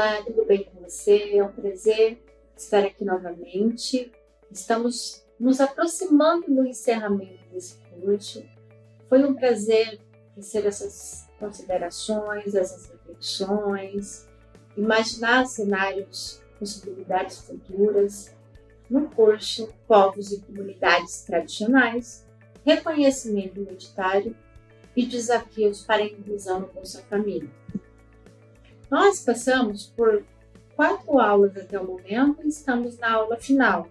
Olá, tudo bem com você? É um prazer estar aqui novamente. Estamos nos aproximando do encerramento desse curso. Foi um prazer tecer essas considerações, essas reflexões, imaginar cenários, possibilidades futuras no curso Povos e Comunidades Tradicionais, Reconhecimento Identitário e Desafios para a Inclusão no Bolsa Família. Nós passamos por 4 aulas até o momento e estamos na aula final.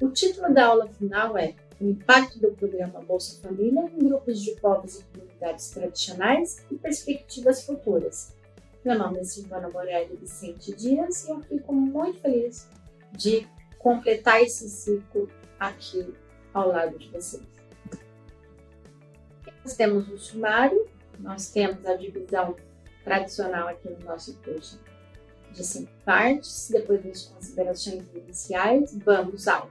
O título da aula final é O Impacto do Programa Bolsa Família em Grupos de Povos e Comunidades Tradicionais e Perspectivas Futuras. Meu nome é Silvana Morelli Vicente Dias e eu fico muito feliz de completar esse ciclo aqui ao lado de vocês. Nós temos o sumário, nós temos a divisão tradicional aqui no nosso curso de 5 partes. Depois das considerações iniciais, vamos ao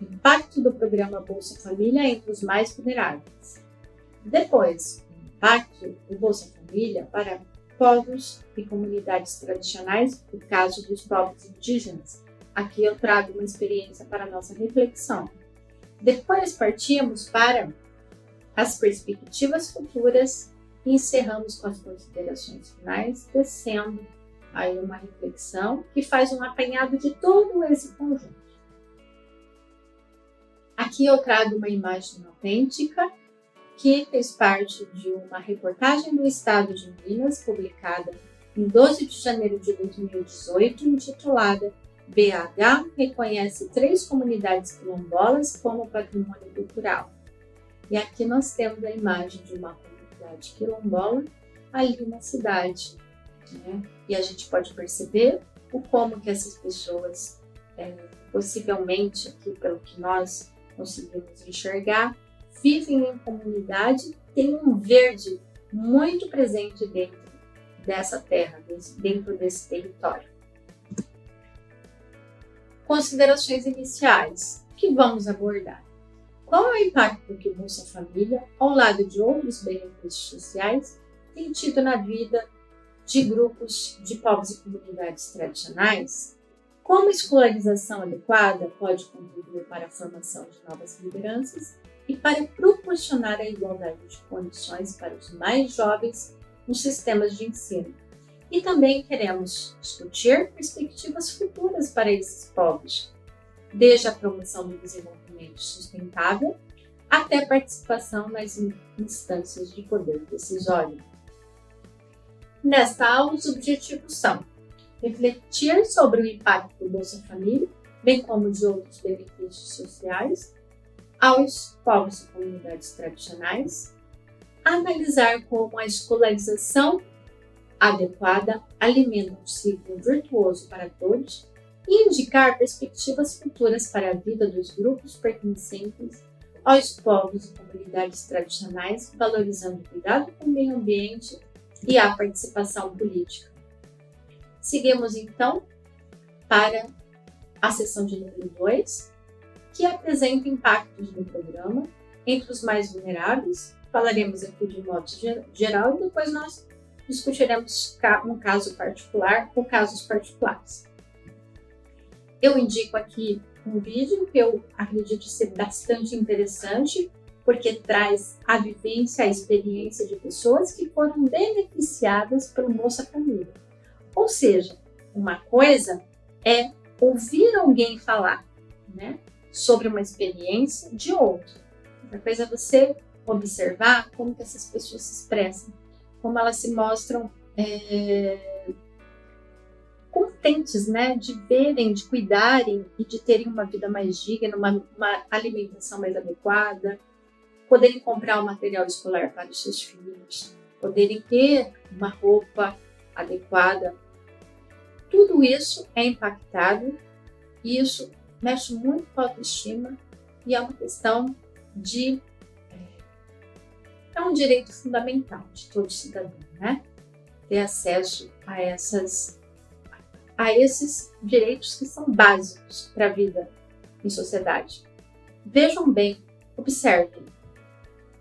impacto do programa Bolsa Família entre os mais vulneráveis. Depois, o impacto do Bolsa Família para povos e comunidades tradicionais, no caso dos povos indígenas. Aqui eu trago uma experiência para a nossa reflexão. Depois partimos para as perspectivas futuras e encerramos com as considerações finais, descendo aí uma reflexão que faz um apanhado de todo esse conjunto. Aqui eu trago uma imagem autêntica que fez parte de uma reportagem do Estado de Minas, publicada em 12 de janeiro de 2018, intitulada BH reconhece 3 comunidades quilombolas como patrimônio cultural. E aqui nós temos a imagem de uma comunidade quilombola ali na cidade, né? E a gente pode perceber o como que essas pessoas, possivelmente aqui pelo que nós conseguimos enxergar, vivem em comunidade, tem um verde muito presente dentro dessa terra, dentro desse território. Considerações iniciais que vamos abordar. Qual é o impacto que o Bolsa Família, ao lado de outros benefícios sociais, tem tido na vida de grupos de povos e comunidades tradicionais? Como a escolarização adequada pode contribuir para a formação de novas lideranças e para proporcionar a igualdade de condições para os mais jovens nos sistemas de ensino? E também queremos discutir perspectivas futuras para esses povos, desde a promoção do desenvolvimento sustentável até a participação nas instâncias de poder decisório. Nesta aula, os objetivos são refletir sobre o impacto do Bolsa Família, bem como de outros benefícios sociais, aos povos e comunidades tradicionais, analisar como a escolarização adequada alimenta um ciclo virtuoso para todos e indicar perspectivas futuras para a vida dos grupos pertencentes aos povos e comunidades tradicionais, valorizando o cuidado com o meio ambiente e a participação política. Seguimos então para a seção de número 2, que apresenta impactos do programa entre os mais vulneráveis. Falaremos aqui de modo geral e depois nós discutiremos um caso particular ou casos particulares. Eu indico aqui um vídeo que eu acredito ser bastante interessante, porque traz a vivência, a experiência de pessoas que foram beneficiadas pelo Bolsa Família. Ou seja, uma coisa é ouvir alguém falar, né, sobre uma experiência de outro. Outra coisa é você observar como que essas pessoas se expressam, como elas se mostram contentes, né, de verem, de cuidarem e de terem uma vida mais digna, uma alimentação mais adequada, poderem comprar o material escolar para os seus filhos, poderem ter uma roupa adequada. Tudo isso é impactado e isso mexe muito com a autoestima e é uma questão de... É um direito fundamental de todo cidadão, né? Ter acesso a esses direitos que são básicos para a vida em sociedade. Vejam bem, observem.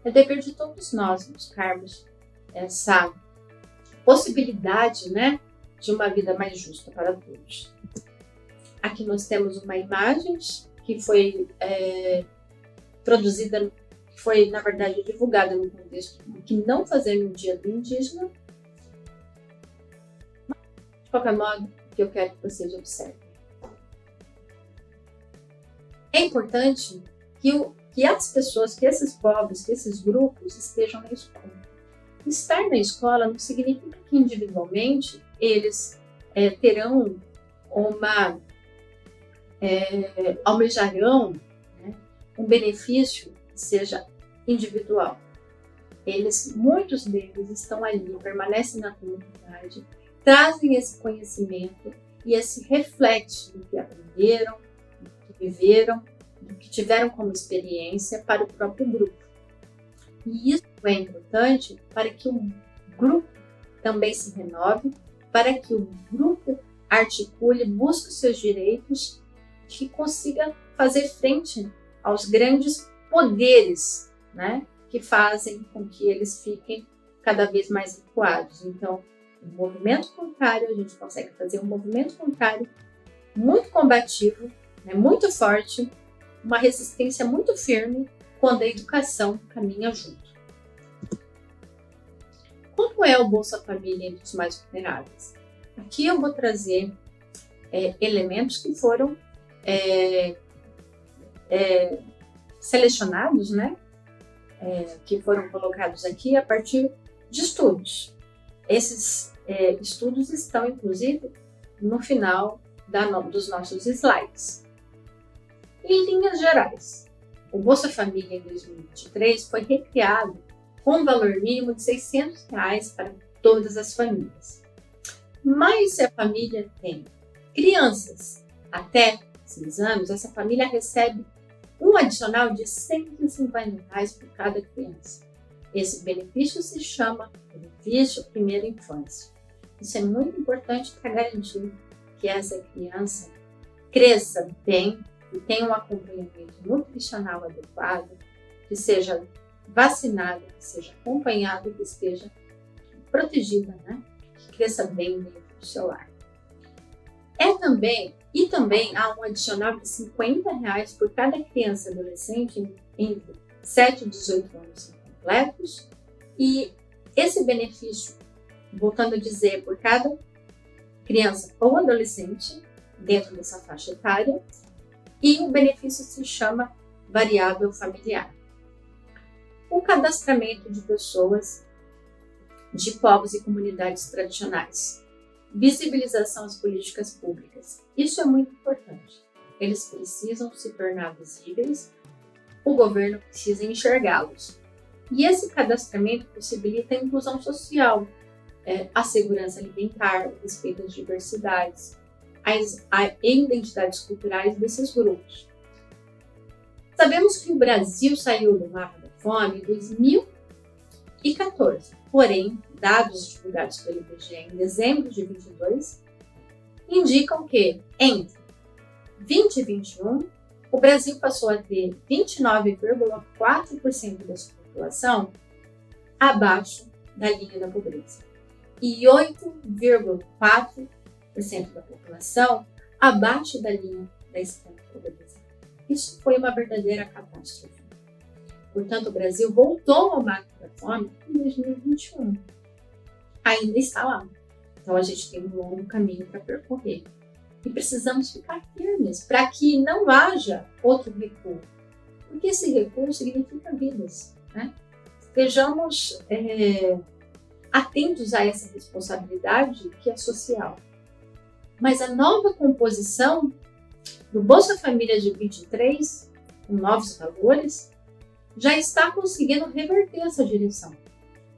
É dever de todos nós buscarmos essa possibilidade, né, de uma vida mais justa para todos. Aqui nós temos uma imagem que foi produzida, foi na verdade divulgada no contexto do que não fazer no Dia do Indígena. De qualquer modo, o que eu quero que vocês observem. É importante que as pessoas, que esses povos, que esses grupos estejam na escola. Estar na escola não significa que individualmente eles terão almejarão, né, um benefício que seja individual. Muitos deles estão ali, permanecem na comunidade, trazem esse conhecimento e esse reflexo do que aprenderam, do que viveram, do que tiveram como experiência para o próprio grupo. E isso é importante para que o grupo também se renove, para que o grupo articule, busque os seus direitos, que consiga fazer frente aos grandes poderes, né, que fazem com que eles fiquem cada vez mais recuados. Então, o movimento contrário, a gente consegue fazer um movimento contrário muito combativo, né, muito forte, uma resistência muito firme quando a educação caminha junto. Como é o Bolsa Família entre os mais vulneráveis? Aqui eu vou trazer elementos que foram selecionados, né? Que foram colocados aqui a partir de estudos. Esses estudos estão, inclusive, no final dos nossos slides. Em linhas gerais, o Bolsa Família em 2023 foi recriado com um valor mínimo de R$ 600 para todas as famílias. Mas se a família tem crianças até 6 anos, essa família recebe um adicional de R$ 150 por cada criança. Esse benefício se chama benefício primeira infância. Isso é muito importante para garantir que essa criança cresça bem e tenha um acompanhamento nutricional adequado, que seja vacinada, que seja acompanhada, que esteja protegida, né? Que cresça bem dentro do seu lar. Também há um adicional de R$ 50 por cada criança e adolescente entre 7 e 18 anos incompletos. E esse benefício, voltando a dizer, por cada criança ou adolescente dentro dessa faixa etária, e o benefício se chama variável familiar. O cadastramento de pessoas de povos e comunidades tradicionais. Visibilização às políticas públicas. Isso é muito importante. Eles precisam se tornar visíveis, o governo precisa enxergá-los. E esse cadastramento possibilita a inclusão social, a segurança alimentar, o respeito às diversidades, as identidades culturais desses grupos. Sabemos que o Brasil saiu do mapa da fome em 2014, porém, dados divulgados pelo IBGE em dezembro de 2022 indicam que, entre 20 e 21, o Brasil passou a ter 29,4% da sua população abaixo da linha da pobreza e 8,4% da população abaixo da linha da extrema pobreza. Isso foi uma verdadeira catástrofe. Portanto, o Brasil voltou ao mapa da fome em 2021. Ainda está lá. Então, a gente tem um longo caminho para percorrer. E precisamos ficar firmes para que não haja outro recuo. Porque esse recuo significa vidas, né? Estejamos atentos a essa responsabilidade que é social. Mas a nova composição do Bolsa Família de 23, com novos valores, já está conseguindo reverter essa direção.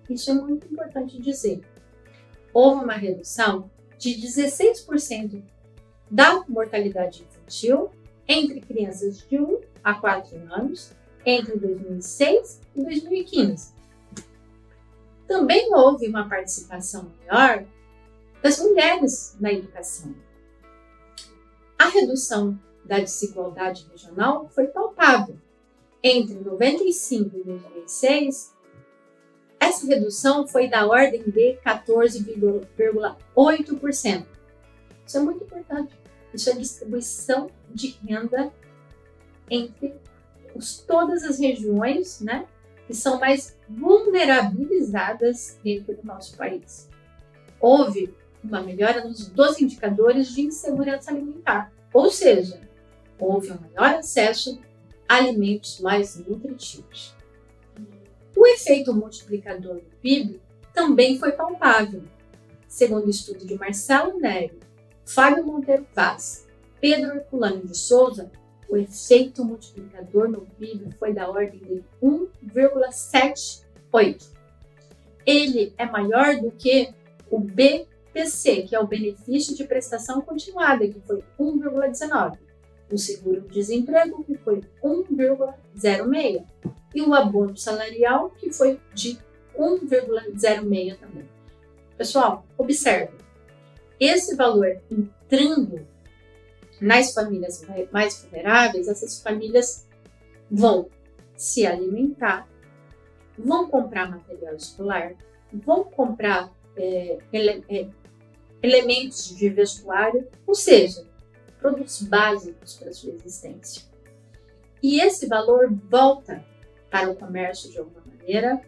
Isso é muito importante dizer. Houve uma redução de 16% da mortalidade infantil entre crianças de 1 a 4 anos entre 2006 e 2015. Também houve uma participação maior das mulheres na educação. A redução da desigualdade regional foi palpável. Entre 95 e 2006, a essa redução foi da ordem de 14,8%. Isso é muito importante. Isso é distribuição de renda entre todas as regiões, né, que são mais vulnerabilizadas dentro do nosso país. Houve uma melhora nos 12 indicadores de insegurança alimentar, ou seja, houve um maior acesso a alimentos mais nutritivos. O efeito multiplicador do PIB também foi palpável. Segundo o estudo de Marcelo Neri, Fábio Monteiro Vaz, Pedro Herculano de Souza, o efeito multiplicador no PIB foi da ordem de 1,78. Ele é maior do que o BPC, que é o benefício de prestação continuada, que foi 1,19. O seguro-desemprego, que foi 1,06. E o abono salarial, que foi de 1,06 também. Pessoal, observe. Esse valor entrando nas famílias mais vulneráveis, essas famílias vão se alimentar, vão comprar material escolar, vão comprar elementos de vestuário, ou seja, produtos básicos para a sua existência. E esse valor volta para o comércio de alguma maneira,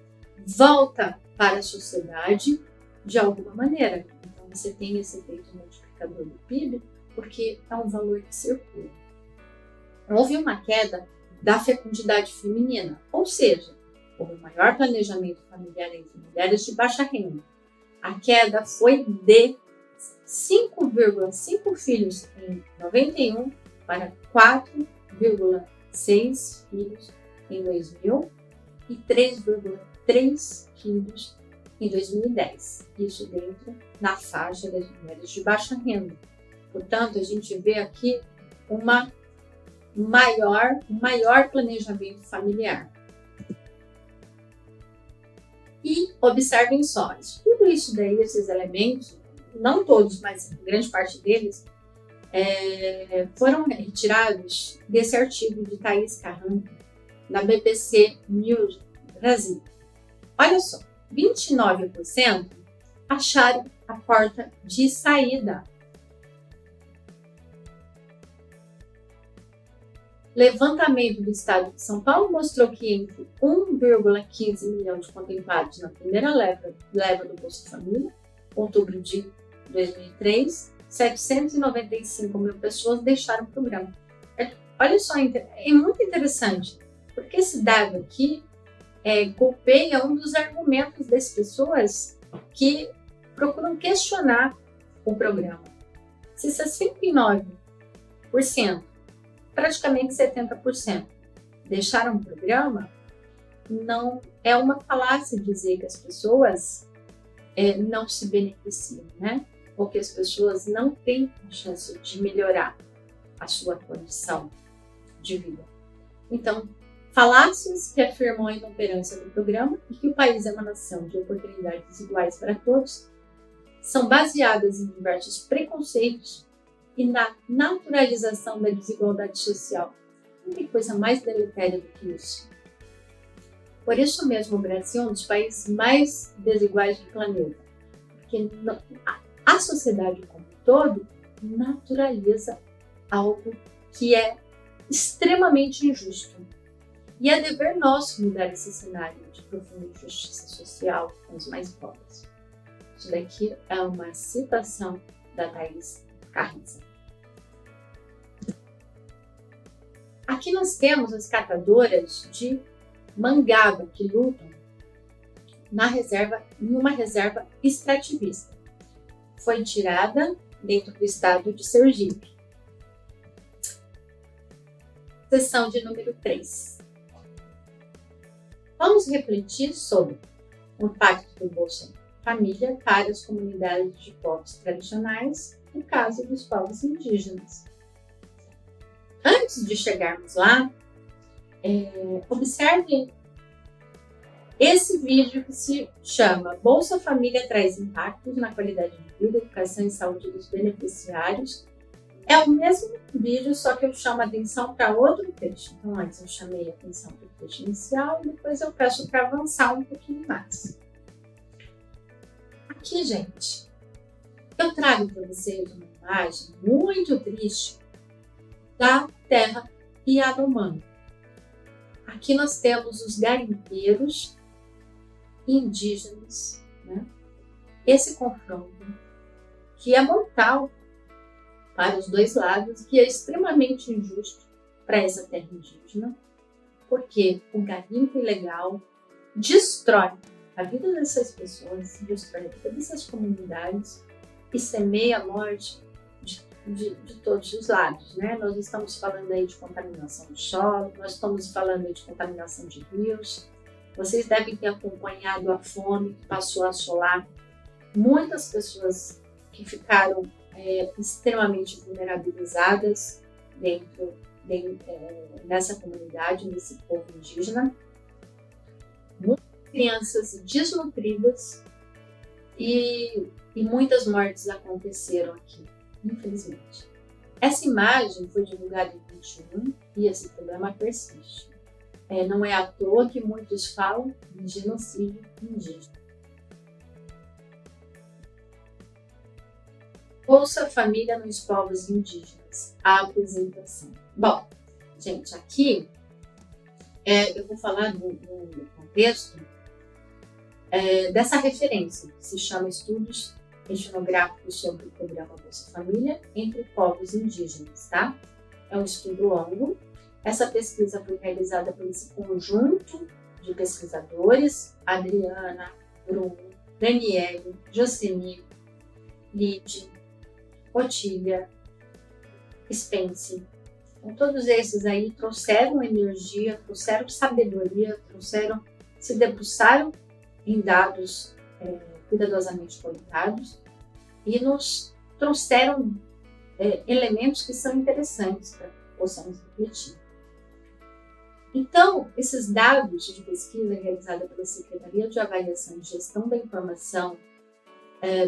volta para a sociedade de alguma maneira. Então, você tem esse efeito multiplicador do PIB, porque é um valor que circula. Houve uma queda da fecundidade feminina, ou seja, houve um maior planejamento familiar entre mulheres de baixa renda. A queda foi de 5,5 filhos em 91 para 4,6 filhos em 2000 e 3,3 filhos em 2010. Isso dentro na faixa das mulheres de baixa renda. Portanto, a gente vê aqui um maior planejamento familiar. E observem só, tudo isso daí, esses elementos, não todos, mas grande parte deles, foram retirados desse artigo de Thaís Carranco, da BBC News Brasil. Olha só, 29% acharam a porta de saída. Levantamento do Estado de São Paulo mostrou que entre 1,15 milhão de contemplados na primeira leva do Bolsa Família, outubro de 2003, 795 mil pessoas deixaram o programa. Olha só, é muito interessante, porque esse dado aqui golpeia um dos argumentos das pessoas que procuram questionar o programa. Se 69%, praticamente 70%, deixaram o programa, não é uma falácia dizer que as pessoas não se beneficiam, né? Ou que as pessoas não têm a chance de melhorar a sua condição de vida. Então, falácias que afirmam a inoperância do programa e que o país é uma nação de oportunidades iguais para todos são baseadas em diversos preconceitos e na naturalização da desigualdade social. Não tem coisa mais deletéria do que isso. Por isso mesmo, o Brasil é um dos países mais desiguais do planeta, porque a sociedade como um todo naturaliza algo que é extremamente injusto. E é dever nosso mudar esse cenário de profunda injustiça social com os mais pobres. Isso daqui é uma citação da Thaís Carranco. Aqui nós temos as catadoras de mangaba que lutam em uma reserva extrativista. Foi tirada dentro do estado de Sergipe. Seção de número 3. Vamos refletir sobre o impacto do Bolsa Família para as comunidades de povos tradicionais, no caso dos povos indígenas. Antes de chegarmos lá, observem esse vídeo que se chama Bolsa Família traz impactos na qualidade de vida, educação e saúde dos beneficiários. É o mesmo vídeo, só que eu chamo a atenção para outro trecho. Então, antes eu chamei a atenção para o trecho inicial e depois eu peço para avançar um pouquinho mais. Aqui, gente, eu trago para vocês uma imagem muito triste da terra Yanomami. Aqui nós temos os garimpeiros indígenas, né? Esse confronto que é mortal para os dois lados, que é extremamente injusto para essa terra indígena, porque o garimpo ilegal destrói a vida dessas pessoas, destrói a vida dessas comunidades e semeia a morte de todos os lados, né? Nós estamos falando aí de contaminação do solo, nós estamos falando aí de contaminação de rios. Vocês devem ter acompanhado a fome que passou a assolar muitas pessoas que ficaram extremamente vulnerabilizadas nessa comunidade, nesse povo indígena. Muitas crianças desnutridas e muitas mortes aconteceram aqui, infelizmente. Essa imagem foi divulgada em 2021 e esse problema persiste. Não é à toa que muitos falam de genocídio indígena. Bolsa Família nos povos indígenas. A apresentação. Bom, gente, aqui eu vou falar no contexto dessa referência, que se chama Estudos Etnográficos sobre o Programa Bolsa Família entre povos indígenas, tá? É um estudo longo. Essa pesquisa foi realizada por esse conjunto de pesquisadores: Adriana, Bruno, Daniele, Jocely, Lide, Otília, Spence. Então, todos esses aí trouxeram energia, trouxeram sabedoria, se debruçaram em dados cuidadosamente coletados e nos trouxeram elementos que são interessantes para que possamos refletir. Então, esses dados de pesquisa realizada pela Secretaria de Avaliação e Gestão da Informação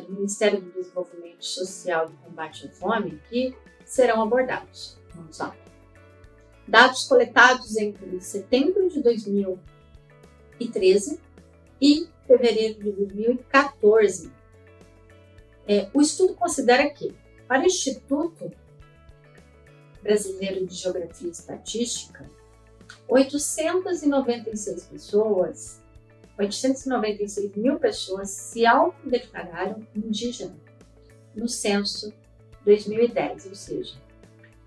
do Ministério do Desenvolvimento Social e Combate à Fome, que serão abordados. Vamos lá. Dados coletados entre setembro de 2013 e fevereiro de 2014. O estudo considera que, para o Instituto Brasileiro de Geografia e Estatística, 896 mil pessoas se autodeclararam indígenas no censo 2010, ou seja,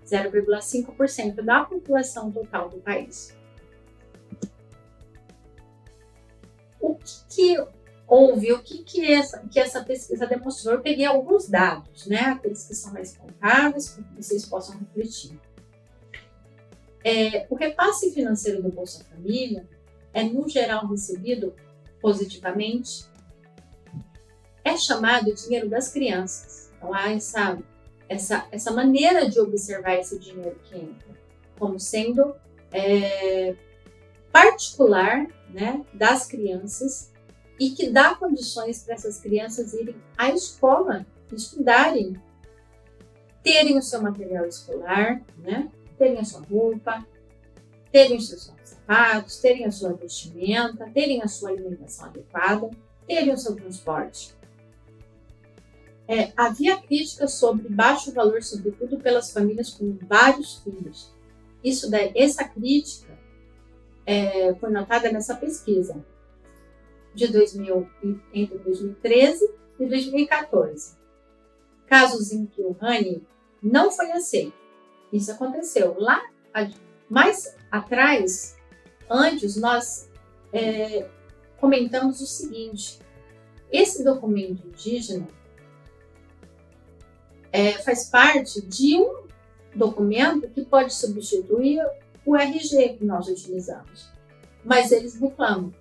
0,5% da população total do país. O que houve, que essa pesquisa demonstrou? Eu peguei alguns dados, né? Aqueles que são mais contáveis, para que vocês possam refletir. O repasse financeiro do Bolsa Família no geral, recebido positivamente. É chamado dinheiro das crianças. Então, há essa maneira de observar esse dinheiro que entra como sendo particular, né, das crianças e que dá condições para essas crianças irem à escola, estudarem, terem o seu material escolar, né, terem a sua roupa, terem os seus sapatos, terem a sua vestimenta, terem a sua alimentação adequada, terem o seu transporte. Havia críticas sobre baixo valor, sobretudo pelas famílias com vários filhos. Essa crítica foi notada nessa pesquisa entre 2013 e 2014. Casos em que o RANI não foi aceito. Isso aconteceu lá mais atrás. Antes, nós comentamos o seguinte: esse documento indígena faz parte de um documento que pode substituir o RG que nós utilizamos. Mas eles reclamam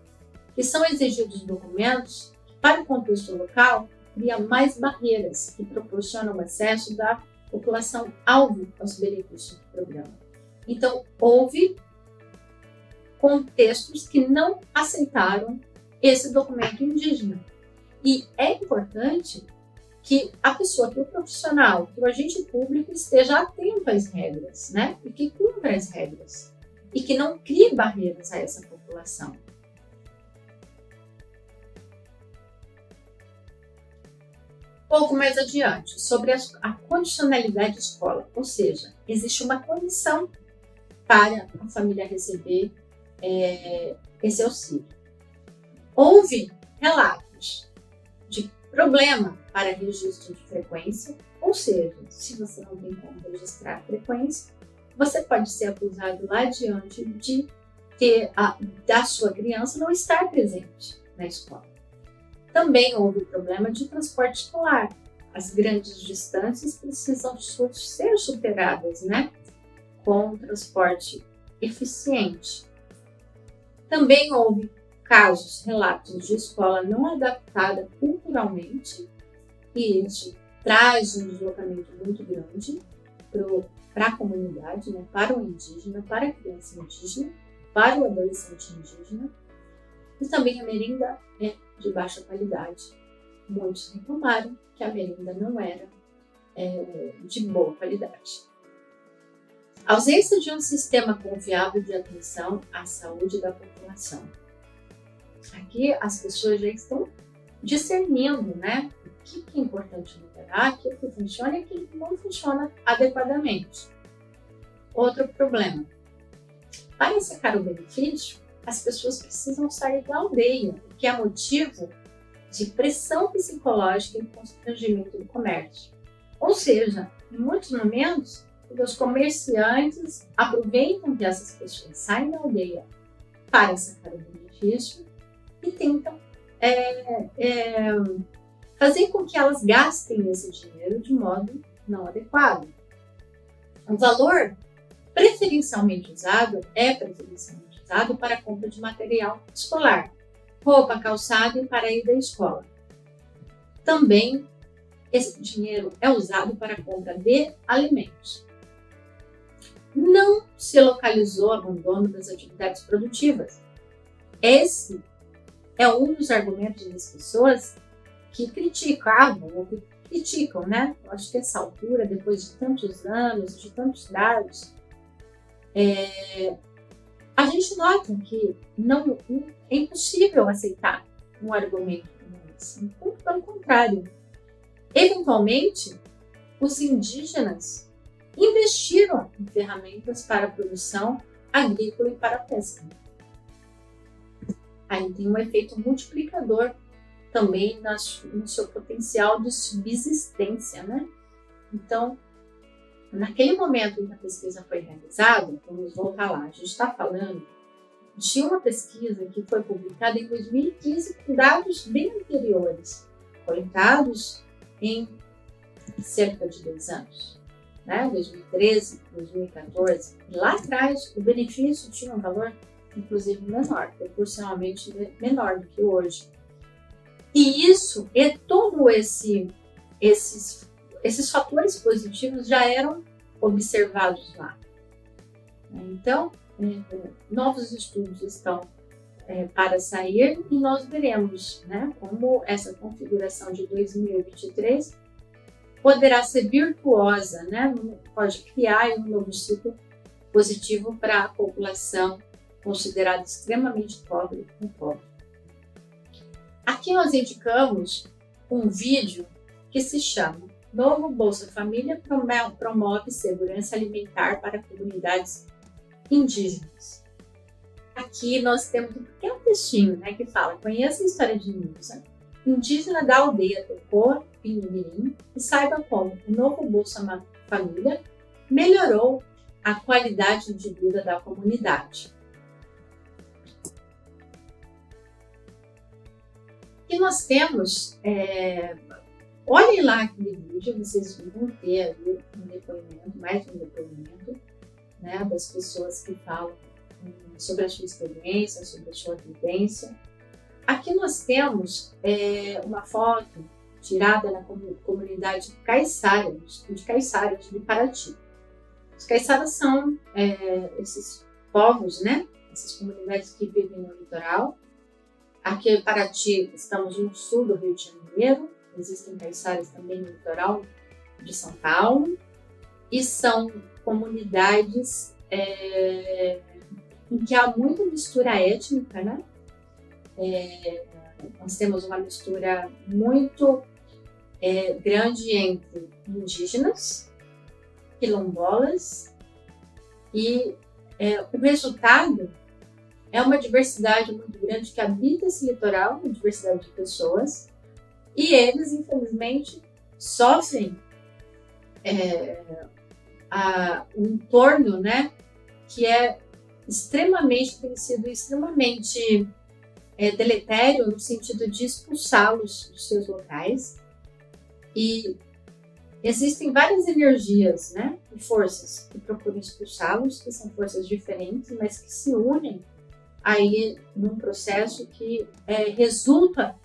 que são exigidos documentos que, para o contexto local, criam mais barreiras que proporcionam o acesso da população-alvo aos benefícios do programa. Então, houve contextos que não aceitaram esse documento indígena. E é importante que a pessoa, que o profissional, que o agente público esteja atento às regras, né? E que cumpra as regras. E que não crie barreiras a essa população. pouco mais adiante, sobre a condicionalidade escola, ou seja, existe uma condição para a família receber esse auxílio. Houve relatos de problema para registro de frequência, ou seja, se você não tem como registrar a frequência, você pode ser acusado lá adiante de da sua criança não estar presente na escola. Também houve problema de transporte escolar. As grandes distâncias precisam ser superadas, né, com transporte eficiente. Também houve casos, relatos de escola não adaptada culturalmente, e isso traz um deslocamento muito grande para a comunidade, né, para o indígena, para a criança indígena, para o adolescente indígena. E também a merenda é de baixa qualidade. Muitos reclamaram que a merenda não era de boa qualidade. A ausência de um sistema confiável de atenção à saúde da população. Aqui as pessoas já estão discernindo, né, o que é importante liberar, o que funciona e o que não funciona adequadamente. Outro problema. Para sacar o benefício, as pessoas precisam sair da aldeia, o que é motivo de pressão psicológica e constrangimento do comércio. Ou seja, em muitos momentos, os comerciantes aproveitam que essas pessoas saem da aldeia para sacar o benefício e tentam fazer com que elas gastem esse dinheiro de modo não adequado. O valor preferencialmente usado para a compra de material escolar, roupa, calçado e para ir à escola. Também esse dinheiro é usado para a compra de alimentos. Não se localizou o abandono das atividades produtivas. Esse é um dos argumentos das pessoas que criticavam ou que criticam, né? Eu acho que essa altura, depois de tantos anos, de tantos dados, a gente nota que não é impossível aceitar um argumento como esse. Pelo contrário, eventualmente, os indígenas investiram em ferramentas para a produção agrícola e para a pesca. Aí tem um efeito multiplicador também no seu potencial de subsistência, né? Então, naquele momento em que a pesquisa foi realizada, vamos voltar lá, a gente está falando de uma pesquisa que foi publicada em 2015 com dados bem anteriores, coletados em cerca de 2 anos, né? 2013, 2014. E lá atrás, o benefício tinha um valor, inclusive, menor, proporcionalmente menor do que hoje. E isso e todo esses fatores positivos já eram observados lá. Então, novos estudos estão para sair e nós veremos, né, como essa configuração de 2023 poderá ser virtuosa, né, pode criar um novo ciclo positivo para a população considerada extremamente pobre e pobre. Aqui nós indicamos um vídeo que se chama Novo Bolsa Família promove segurança alimentar para comunidades indígenas. Aqui nós temos um pequeno textinho, né, que fala: conheça a história de Nilza, indígena da aldeia Tocô, Pinho-Mirim, e saiba como o novo Bolsa Família melhorou a qualidade de vida da comunidade. E nós temos, olhem lá aquele vídeo, vocês vão ter ali um depoimento, mais um depoimento, né, das pessoas que falam sobre a sua experiência, sobre a sua vivência. Aqui nós temos uma foto tirada na comunidade caiçara, de Caiçaras, de Paraty. Os caiçaras são esses povos, né, essas comunidades que vivem no litoral. Aqui em Paraty, estamos no sul do Rio de Janeiro, existem caiçaras também no litoral de São Paulo, e são comunidades em que há muita mistura étnica, né? Nós temos uma mistura muito grande entre indígenas, quilombolas, e o resultado é uma diversidade muito grande que habita esse litoral, uma diversidade de pessoas, e eles, infelizmente, sofrem o entorno, né, que tem sido extremamente deletério no sentido de expulsá-los dos seus locais. E existem várias energias, né, e forças que procuram expulsá-los, que são forças diferentes, mas que se unem aí num processo que resulta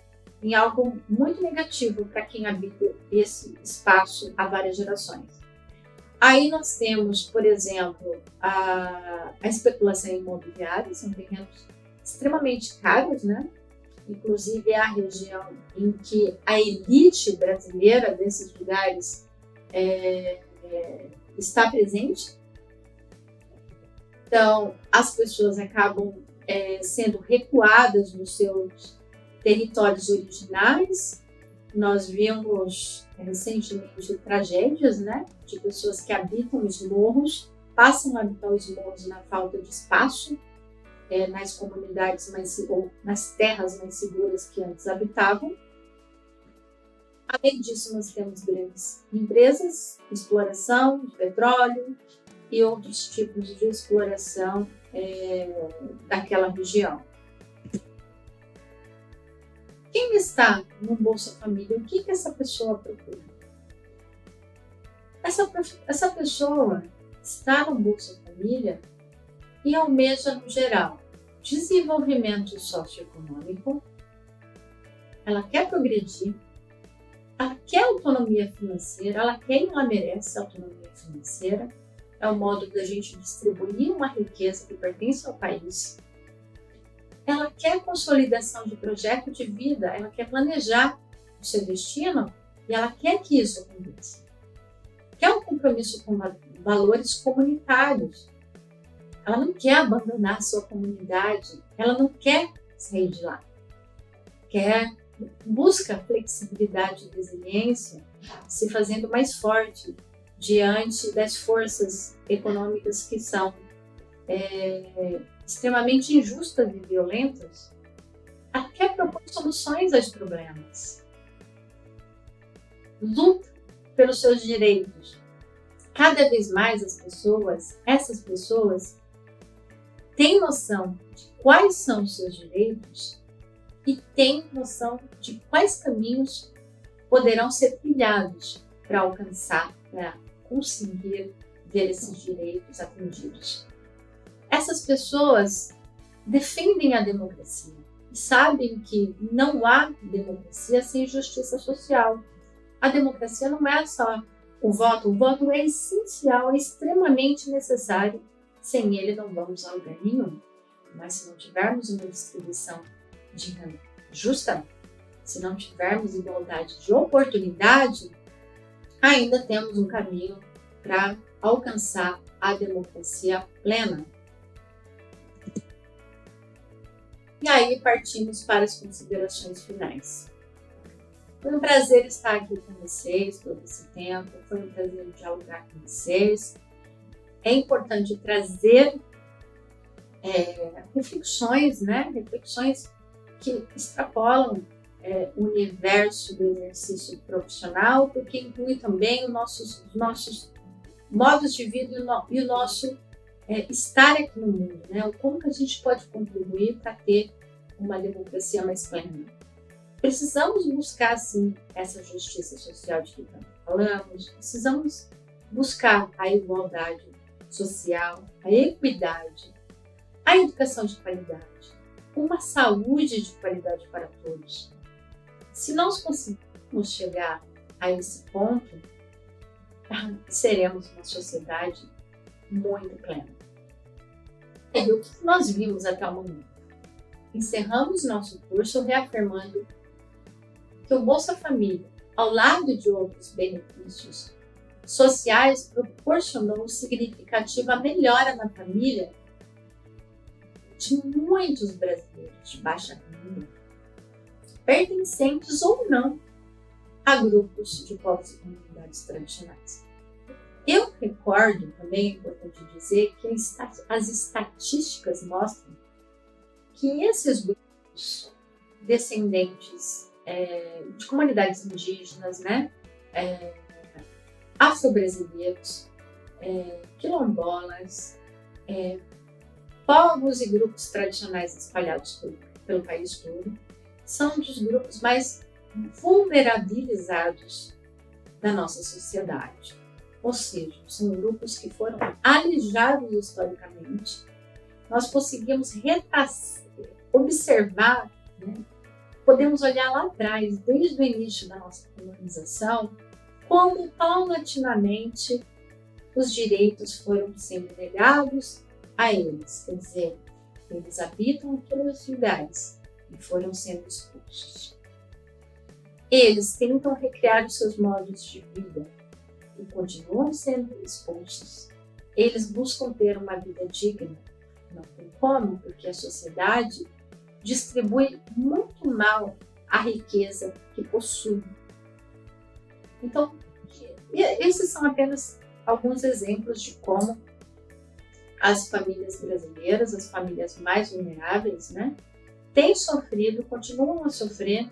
em algo muito negativo para quem habita esse espaço há várias gerações. Aí nós temos, por exemplo, a especulação imobiliária, são terrenos extremamente caros, né? Inclusive é a região em que a elite brasileira desses lugares está presente. Então, as pessoas acabam sendo recuadas nos seus territórios originais. Nós vimos recentemente tragédias, né, de pessoas que habitam os morros, passam a habitar os morros na falta de espaço, nas comunidades ou nas terras mais seguras que antes habitavam. Além disso, nós temos grandes empresas de exploração de petróleo e outros tipos de exploração daquela região. Quem está no Bolsa Família, o que essa pessoa procura? Essa pessoa está no Bolsa Família e almeja, no geral, desenvolvimento socioeconômico, ela quer progredir, ela quer autonomia financeira, ela quer e ela merece autonomia financeira, é o modo da gente distribuir uma riqueza que pertence ao país. Ela quer consolidação de projeto de vida, ela quer planejar o seu destino e ela quer que isso aconteça. Quer um compromisso com valores comunitários. Ela não quer abandonar a sua comunidade, ela não quer sair de lá. Busca flexibilidade e resiliência, se fazendo mais forte diante das forças econômicas que são extremamente injustas e violentas. Ela quer propor soluções aos problemas. Luta pelos seus direitos. Cada vez mais essas pessoas têm noção de quais são os seus direitos e têm noção de quais caminhos poderão ser trilhados para alcançar, para conseguir ver esses direitos atendidos. Essas pessoas defendem a democracia e sabem que não há democracia sem justiça social. A democracia não é só o voto é essencial, é extremamente necessário. Sem ele não vamos a lugar nenhum. Mas se não tivermos uma distribuição de renda justa, se não tivermos igualdade de oportunidade, ainda temos um caminho para alcançar a democracia plena. E aí partimos para as considerações finais. Foi um prazer estar aqui com vocês todo esse tempo, foi um prazer dialogar com vocês. É importante trazer reflexões, né? Reflexões que extrapolam o universo do exercício profissional, porque inclui também os nossos modos de vida e o nosso estar aqui no mundo, né? Como que a gente pode contribuir para ter uma democracia mais plena. Precisamos buscar, sim, essa justiça social de que tanto falamos, precisamos buscar a igualdade social, a equidade, a educação de qualidade, uma saúde de qualidade para todos. Se nós conseguirmos chegar a esse ponto, seremos uma sociedade muito plena. E o que nós vimos até o momento? Encerramos nosso curso reafirmando que o Bolsa Família, ao lado de outros benefícios sociais, proporcionou significativa melhora na família de muitos brasileiros de baixa renda, pertencentes ou não a grupos de povos e comunidades tradicionais. Eu recordo, também é importante dizer, que as estatísticas mostram que esses grupos descendentes de comunidades indígenas, né, afro-brasileiros, quilombolas, povos e grupos tradicionais espalhados pelo país todo, são dos grupos mais vulnerabilizados da nossa sociedade. Ou seja, são grupos que foram alijados historicamente. Nós conseguimos observar, né? Podemos olhar lá atrás, desde o início da nossa colonização, como paulatinamente os direitos foram sendo negados a eles. Quer dizer, eles habitam aqueles lugares e foram sendo expulsos. Eles tentam recriar os seus modos de vida e continuam sendo expulsos. Eles buscam ter uma vida digna. Não tem como, porque a sociedade distribui muito mal a riqueza que possui. Então, esses são apenas alguns exemplos de como as famílias brasileiras, as famílias mais vulneráveis, né, têm sofrido, continuam a sofrer,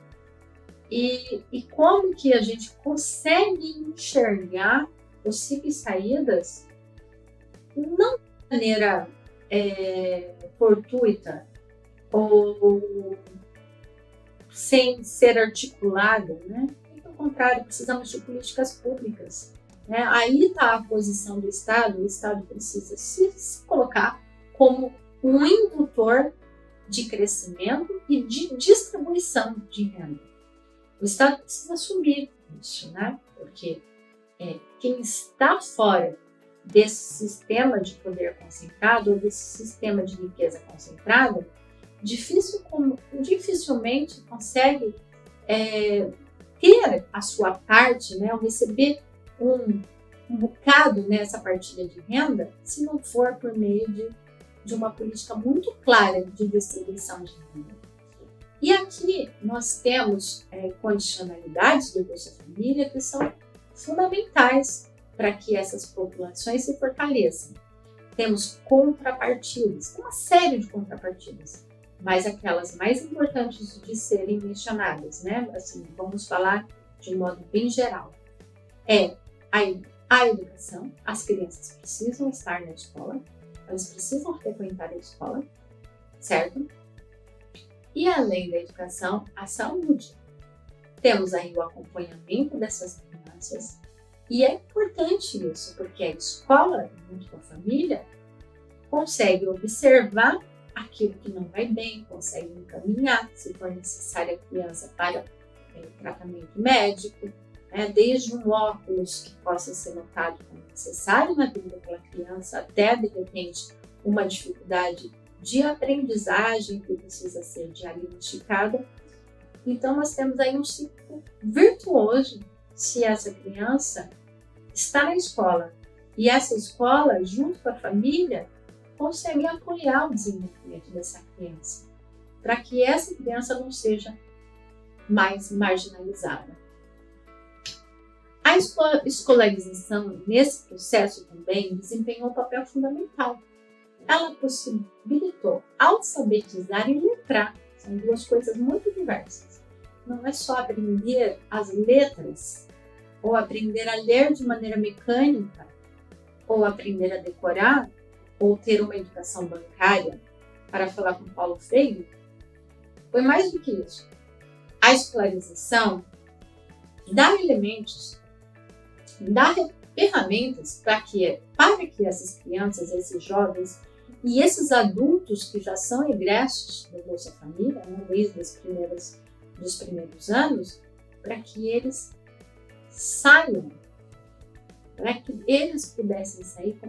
e como que a gente consegue enxergar possíveis saídas não de maneira fortuita ou sem ser articulada, né? Pelo contrário, precisamos de políticas públicas, né? Aí está a posição do Estado. O Estado precisa se colocar como um indutor de crescimento e de distribuição de renda. O Estado precisa assumir isso, né? Porque quem está fora desse sistema de poder concentrado ou desse sistema de riqueza concentrada dificilmente consegue ter a sua parte, né, ou receber um bocado nessa partilha de renda, se não for por meio de uma política muito clara de distribuição de renda. E aqui nós temos condicionalidades do Bolsa Família que são fundamentais para que essas populações se fortaleçam. Temos contrapartidas, uma série de contrapartidas, mas aquelas mais importantes de serem mencionadas, né? Assim, vamos falar de um modo bem geral. A educação. As crianças precisam estar na escola, elas precisam frequentar a escola, certo? E além da educação, a saúde. Temos aí o acompanhamento dessas crianças, e é importante isso, porque a escola, junto com a família, consegue observar aquilo que não vai bem, consegue encaminhar, se for necessário, a criança para tratamento médico, né? Desde um óculos que possa ser notado como necessário na vida daquela criança, até, de repente, uma dificuldade de aprendizagem que precisa ser diagnosticada. Então, nós temos aí um ciclo virtuoso se essa criança está na escola e essa escola, junto com a família, consegue apoiar o desenvolvimento dessa criança, para que essa criança não seja mais marginalizada. A escolarização, nesse processo também, desempenhou um papel fundamental. Ela possibilitou alfabetizar e letrar. São duas coisas muito diversas. Não é só aprender as letras, ou aprender a ler de maneira mecânica, ou aprender a decorar, ou ter uma educação bancária, para falar com Paulo Freire. Foi mais do que isso. A escolarização dá elementos, dá ferramentas para que essas crianças, esses jovens e esses adultos que já são egressos do Bolsa Família, né, desde dos primeiros anos, para que eles saiam, para que eles pudessem sair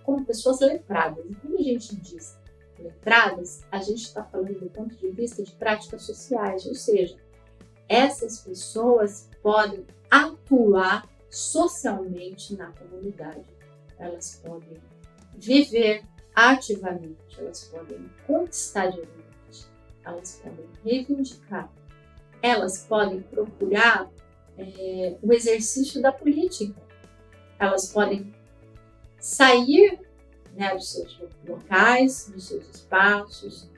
como pessoas letradas. E quando a gente diz letradas, a gente está falando do ponto de vista de práticas sociais, ou seja, essas pessoas podem atuar socialmente na comunidade, elas podem viver ativamente, elas podem conquistar direitos, elas podem reivindicar, elas podem procurar o exercício da política. Elas podem sair, né, dos seus locais, dos seus espaços,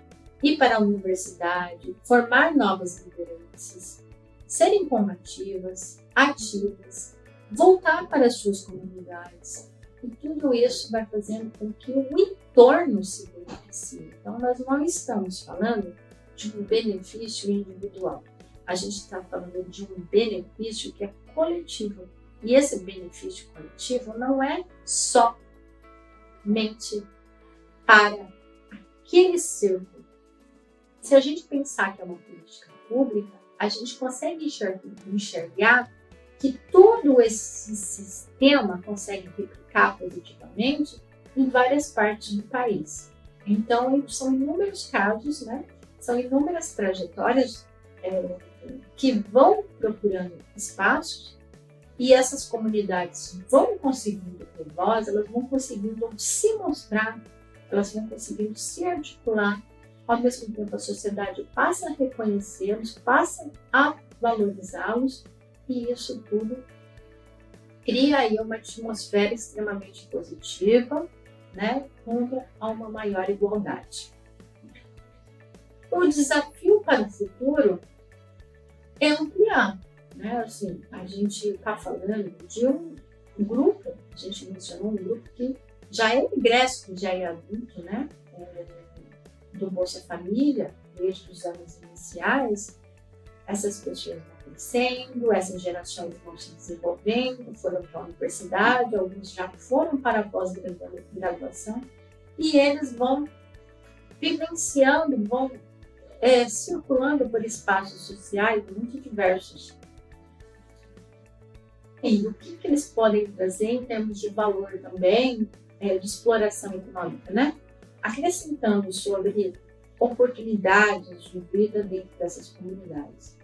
ir para a universidade, formar novas lideranças, serem combativas, ativas, voltar para as suas comunidades. E tudo isso vai fazendo com que o entorno se beneficie. Então, nós não estamos falando de um benefício individual. A gente está falando de um benefício que é coletivo. E esse benefício coletivo não é somente para aquele círculo. Se a gente pensar que é uma política pública, a gente consegue enxergar que todo esse sistema consegue replicar positivamente em várias partes do país. Então, são inúmeros casos, né? São inúmeras trajetórias que vão procurando espaços e essas comunidades vão conseguindo ter voz, elas vão conseguindo se mostrar, elas vão conseguindo se articular. Ao mesmo tempo, a sociedade passa a reconhecê-los, passa a valorizá-los, e isso tudo cria aí uma atmosfera extremamente positiva, né, rumo a uma maior igualdade. O desafio para o futuro é ampliar, né? Assim, a gente está falando de um grupo, a gente mencionou um grupo que já é ingresso, que já é adulto, né? Do Bolsa Família, desde os anos iniciais. Essas pessoas vão crescendo, essas gerações vão se desenvolvendo, foram para a universidade, alguns já foram para a pós-graduação, e eles vão vivenciando, vão circulando por espaços sociais muito diversos. E o que eles podem trazer em termos de valor também, de exploração econômica, né? Acrescentando sobre oportunidades de vida dentro dessas comunidades.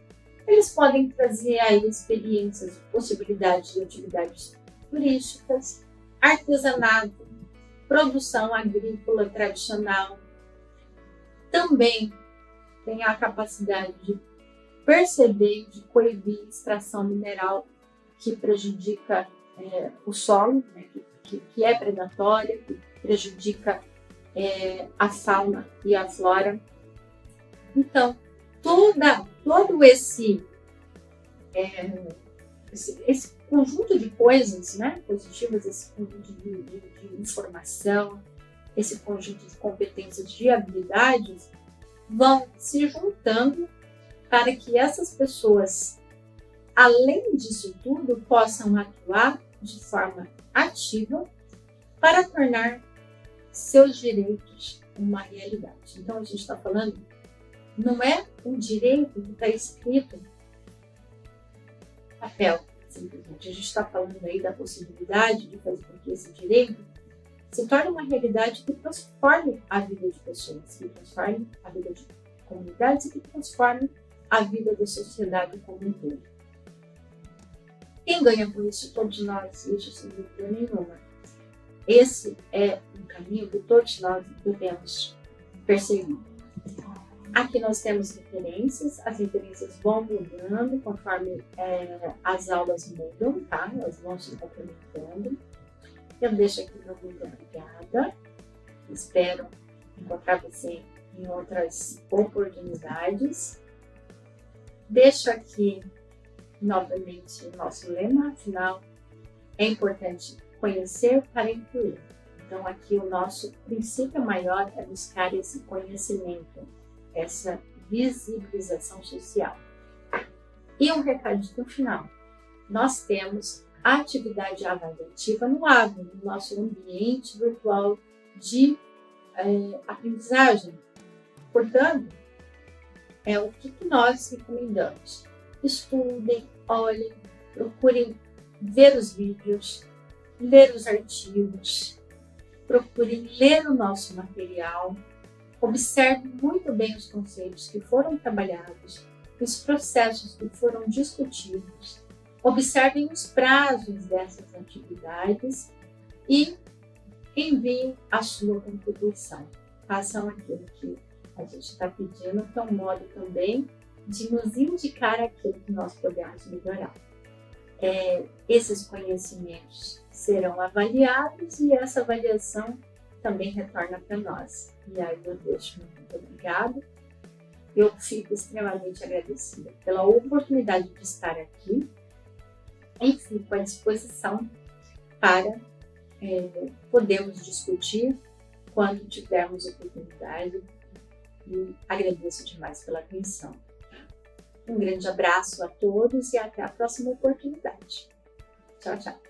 Eles podem trazer aí experiências, possibilidades de atividades turísticas, artesanato, produção agrícola tradicional. Também tem a capacidade de perceber, de coibir extração mineral que prejudica o solo, né, que é predatória, que prejudica a fauna e a flora. Então, todo esse conjunto de coisas, né, positivas, esse conjunto de informação, esse conjunto de competências, de habilidades, vão se juntando para que essas pessoas, além disso tudo, possam atuar de forma ativa para tornar seus direitos uma realidade. Então, a gente está falando, não é um direito que está escrito no papel, simplesmente. A gente está falando aí da possibilidade de fazer com que esse direito se torne uma realidade que transforme a vida de pessoas, que transforme a vida de comunidades e que transforme a vida da sociedade como um todo. Quem ganha com isso? Todos nós, isso sem dúvida nenhuma. Esse é um caminho que todos nós devemos perseguir. Aqui nós temos referências, as referências vão mudando conforme as aulas mudam, tá? Elas vão se complementando. Eu deixo aqui meu muito obrigada. Espero encontrar você em outras oportunidades. Deixo aqui novamente o nosso lema, afinal, é importante conhecer para incluir. Então, aqui o nosso princípio maior é buscar esse conhecimento, essa visibilização social. E um recadinho final. Nós temos a atividade avaliativa no AVE, no nosso ambiente virtual de aprendizagem. Portanto, o que nós recomendamos? Estudem, olhem, procurem ver os vídeos, ler os artigos, procurem ler o nosso material, observem muito bem os conceitos que foram trabalhados, os processos que foram discutidos, observem os prazos dessas atividades e enviem a sua contribuição. Façam aquilo que a gente está pedindo, que é um modo também de nos indicar aquilo que nós podemos melhorar. esses conhecimentos serão avaliados e essa avaliação também retorna para nós. E aí eu deixo muito obrigada. Eu fico extremamente agradecida pela oportunidade de estar aqui e fico à disposição para podermos discutir quando tivermos oportunidade. E agradeço demais pela atenção. Um grande abraço a todos e até a próxima oportunidade. Tchau, tchau.